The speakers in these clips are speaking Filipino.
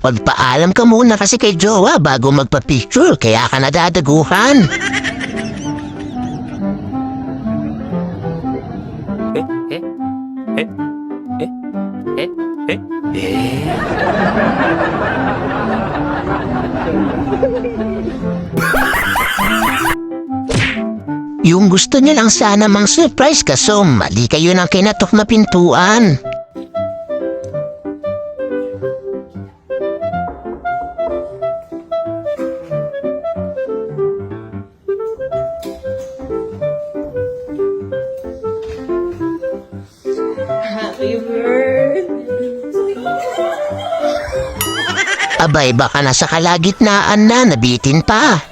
Magpaalam ka muna kasi kay Jowa bago magpa-picture, kaya ka nadadaguhan. Yung gusto niya lang sana mang surprise kaso mali kayo ng kinatok na pintuan. Happy birthday. Abay, baka nasa kalagitnaan na, nabitin pa.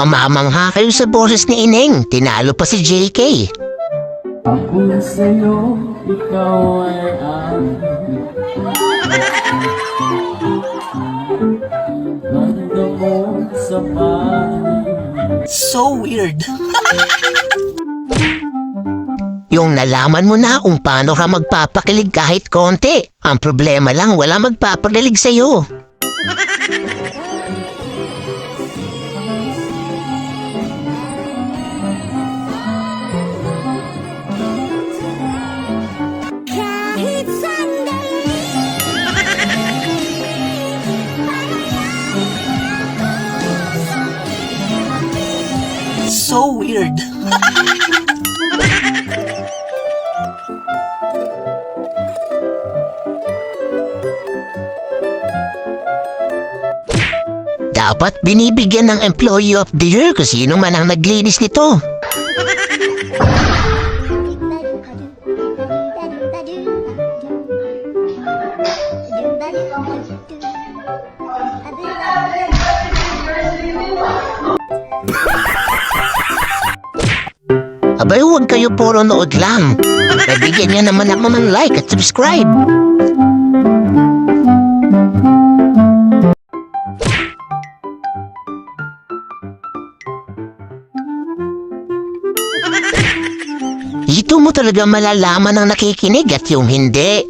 Pamamangha kayo sa boses ni Ineng, tinalo pa si JK. Ako sa'yo, ikaw ay banda mo sa panig. So weird. Yung nalaman mo na kung paano ka magpapakilig kahit konti. Ang problema lang, wala magpapakilig sa'yo. So weird. Dapat binibigyan ng Employee of the Year kung sino man ang naglinis nito. Abay, huwag kayo puro nood lang. Bigyan niyo naman ako ng like at subscribe. Dito mo talaga malalaman ang nakikinig at yung hindi.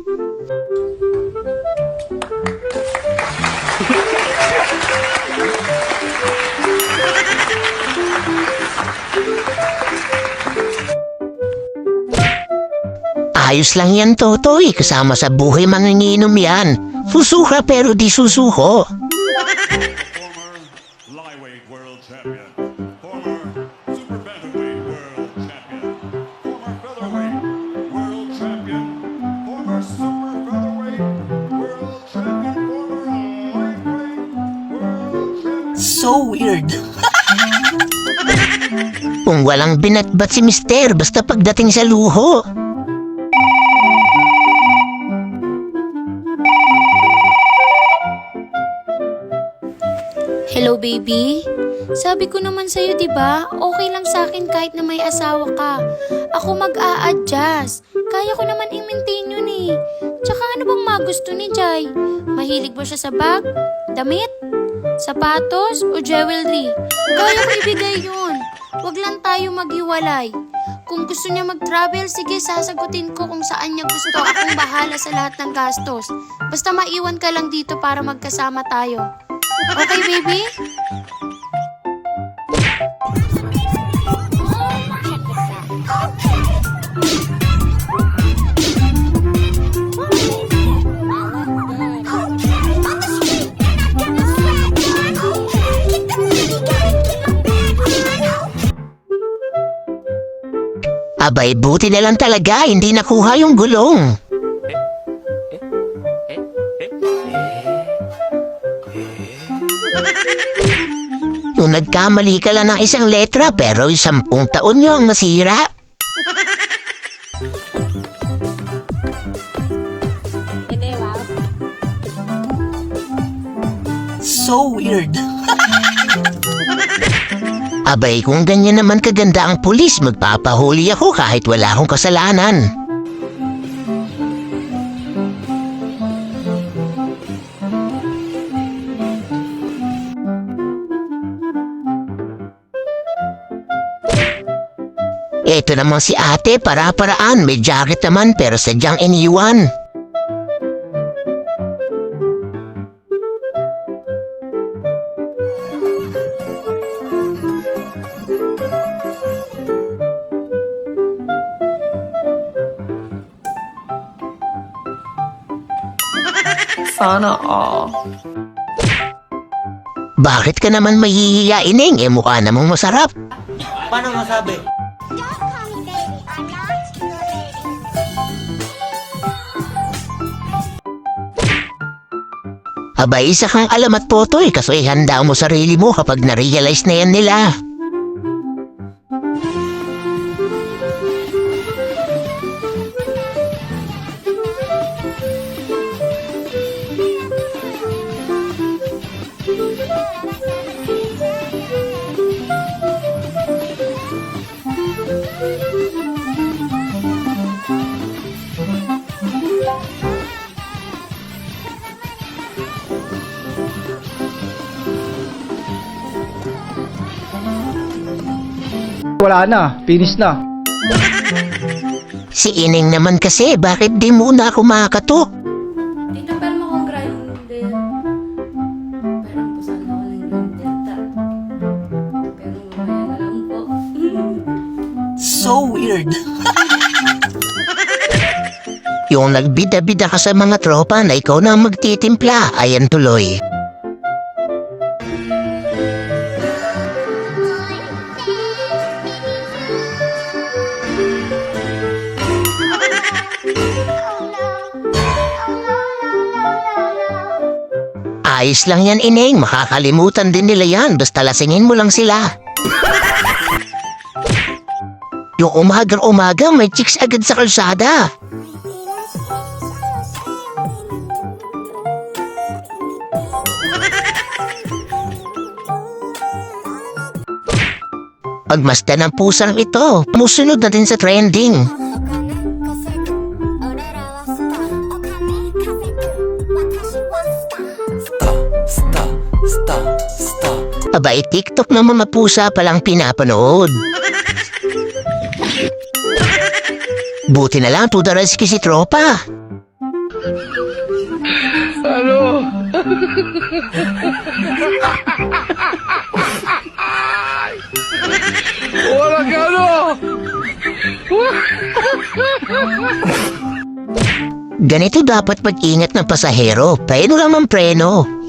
Ayos lang yan, Totoy. Kasama sa buhay manginginom yan. Susuka pero di susuko. Flyweight World Champion, former Super Bantamweight World Champion, former Featherweight World Champion, former Super Featherweight World Champion, former Lightweight World Champion. So weird. Kung walang binatbat si Mister basta pagdating sa luho. Hello, baby? Sabi ko naman sa'yo, diba? Okay lang sa'kin kahit na may asawa ka. Ako mag-a-adjust. Kaya ko naman i-maintain yun eh. Tsaka ano bang magusto ni Jai? Mahilig ba siya sa bag? Damit? Sapatos? O jewelry? Kaya ko ibigay yun. Huwag lang tayo maghiwalay. Kung gusto niya mag-travel, sige, sasagutin ko kung saan niya gusto. Akong bahala sa lahat ng gastos. Basta maiwan ka lang dito para magkasama tayo. Okay, baby? Abay, buti na lang talaga, hindi nakuha yung gulong. Nung nagkamali ka lang ng isang letra pero 10 taon nyo ang nasira. So weird. Abay, kung ganyan naman kaganda ang pulis, magpapahuli ako kahit wala akong kasalanan. Eto naman si ate, para-paraan, may jacket naman pero sadyang iniwan. Sana all. Bakit ka naman mahihiya, Ineng? Eh mukha namang masarap. Paano masabi? Abay, isa kang alamat potoy, kaso ihanda mo sarili mo kapag na-realize na yan nila. Wala na, finish na. Si Ineng naman kasi, bakit di muna ako makakatok? Tita, pero mo akong grinder. Parang pusan ako ng grinder ta. Pero mamaya na lang po. So weird. Yung nagbida-bida ka sa mga tropa na ikaw na ang magtitimpla, ayan tuloy. Ayos lang yan, Ineng. Makakalimutan din nila yan. Basta lasingin mo lang sila. Yung umagang-umaga, may chicks agad sa kalsada. Pagmasdan ng pusang ito, musunod na din sa trending. Abay, TikTok na mga pusa palang pinapanood. Buti na lang, to the rescue si tropa. Ganito dapat mag-ingat ng pasahero. Preno lang ang preno.